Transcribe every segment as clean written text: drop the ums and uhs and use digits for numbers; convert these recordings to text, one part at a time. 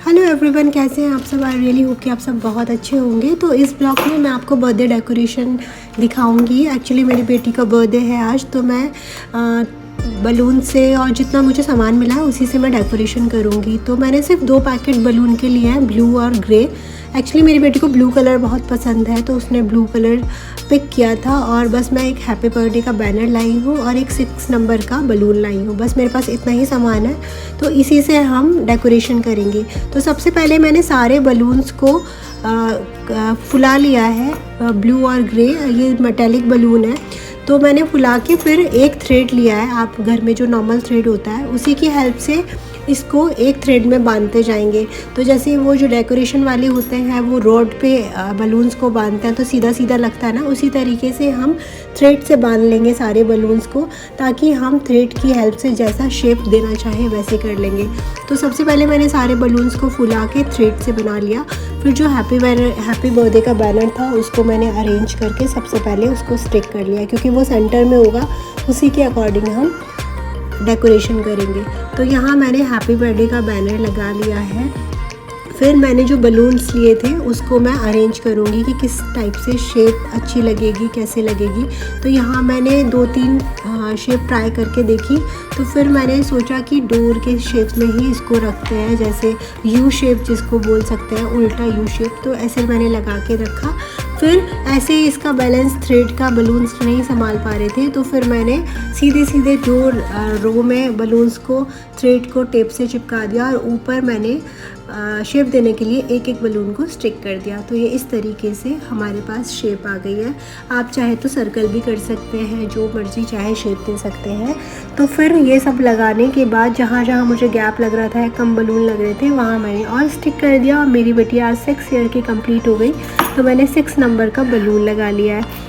Hello everyone, कैसे हैं आप सब। आई रियली होप कि आप सब बहुत अच्छे होंगे। तो इस ब्लॉग में मैं आपको बर्थडे डेकोरेशन दिखाऊंगी। एक्चुअली मेरी बेटी का बर्थडे है आज, तो मैं बलून से और जितना मुझे सामान मिला है उसी से मैं डेकोरेशन करूंगी। तो मैंने सिर्फ 2 पैकेट बलून के लिए हैं, ब्लू और ग्रे। एक्चुअली मेरी बेटी को ब्लू कलर बहुत पसंद है, तो उसने ब्लू कलर पिक किया था। और बस मैं एक हैप्पी बर्थडे का बैनर लाई हूँ और एक 6 नंबर का बलून लाई हूँ। बस मेरे पास इतना ही सामान है, तो इसी से हम डेकोरेशन करेंगे। तो सबसे पहले मैंने सारे बलून्स को फुला लिया है, ब्लू और ग्रे। ये मेटेलिक बलून है, तो मैंने फुला के फिर एक थ्रेड लिया है। आप घर में जो नॉर्मल थ्रेड होता है उसी की हेल्प से इसको एक थ्रेड में बांधते जाएंगे। तो जैसे वो जो डेकोरेशन वाले होते हैं वो रोड पे बलून्स को बांधते हैं तो सीधा सीधा लगता है ना, उसी तरीके से हम थ्रेड से बांध लेंगे सारे बलून्स को, ताकि हम थ्रेड की हेल्प से जैसा शेप देना चाहे वैसे कर लेंगे। तो सबसे पहले मैंने सारे बलून्स को फुला के थ्रेड से बना लिया। फिर जो हैप्पी बर्थडे का बैनर था उसको मैंने अरेंज करके सबसे पहले उसको स्टिक कर लिया, क्योंकि वो सेंटर में होगा, उसी के अकॉर्डिंग हम डेकोरेशन करेंगे। तो यहाँ मैंने हैप्पी बर्थडे का बैनर लगा लिया है। फिर मैंने जो बलून्स लिए थे उसको मैं अरेंज करूँगी कि किस टाइप से शेप अच्छी लगेगी, कैसे लगेगी। तो यहाँ मैंने 2-3 शेप ट्राई करके देखी, तो फिर मैंने सोचा कि डोर के शेप में ही इसको रखते हैं, जैसे यू शेप जिसको बोल सकते हैं, उल्टा यू शेप। तो ऐसे मैंने लगा के रखा। फिर ऐसे ही इसका बैलेंस थ्रेड का बलून्स नहीं संभाल पा रहे थे, तो फिर मैंने सीधे सीधे जो रो में बलून्स को थ्रेड को टेप से चिपका दिया और ऊपर मैंने शेप देने के लिए एक एक बलून को स्टिक कर दिया। तो ये इस तरीके से हमारे पास शेप आ गई है। आप चाहे तो सर्कल भी कर सकते हैं, जो मर्जी चाहे शेप दे सकते हैं। तो फिर ये सब लगाने के बाद जहाँ जहाँ मुझे गैप लग रहा था, कम बलून लग रहे थे, वहाँ मैंने और स्टिक कर दिया। और मेरी बेटी आज 6 ईयर की कंप्लीट हो गई, तो मैंने 6 नंबर का बलून लगा लिया है।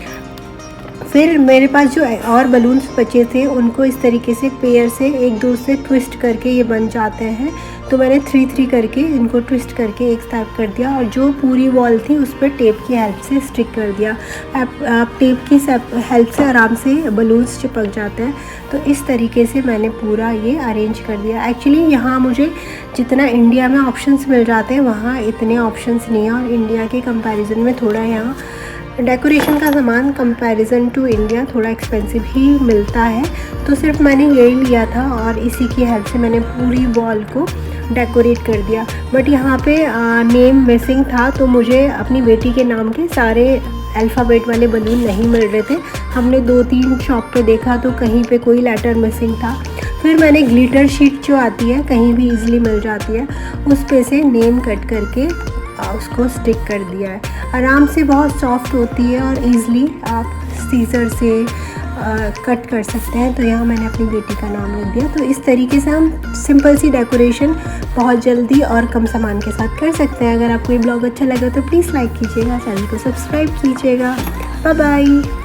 फिर मेरे पास जो और बलून्स बचे थे उनको इस तरीके से पेयर से एक दो से ट्विस्ट करके ये बन जाते हैं। तो मैंने 3-3 करके इनको ट्विस्ट करके एक साथ कर दिया, और जो पूरी वॉल थी उस पर टेप की हेल्प से स्टिक कर दिया। आप टेप की हेल्प से आराम से बलून्स चिपक जाते हैं। तो इस तरीके से मैंने पूरा ये अरेंज कर दिया। एक्चुअली यहाँ मुझे जितना इंडिया में ऑप्शंस मिल जाते हैं वहाँ इतने ऑप्शंस नहीं हैं, और इंडिया के कंपैरिजन में थोड़ा यहाँ डेकोरेशन का सामान कंपैरिजन टू इंडिया थोड़ा एक्सपेंसिव ही मिलता है। तो सिर्फ मैंने यही लिया था और इसी की हेल्प से मैंने पूरी वॉल को डेकोरेट कर दिया। बट यहाँ पे नेम मिसिंग था, तो मुझे अपनी बेटी के नाम के सारे अल्फ़ाबेट वाले बलून नहीं मिल रहे थे। हमने 2-3 शॉप पे देखा तो कहीं पे कोई लेटर मिसिंग था। फिर मैंने ग्लिटर शीट जो आती है, कहीं भी इजीली मिल जाती है, उस पे से नेम कट करके उसको स्टिक कर दिया है। आराम से बहुत सॉफ्ट होती है और इजीली आप सीजर से कट कर सकते हैं। तो यहाँ मैंने अपनी बेटी का नाम लिख दिया। तो इस तरीके से हम सिंपल सी डेकोरेशन बहुत जल्दी और कम सामान के साथ कर सकते हैं। अगर आपको ये ब्लॉग अच्छा लगा तो प्लीज़ लाइक कीजिएगा, चैनल को सब्सक्राइब कीजिएगा। Bye bye.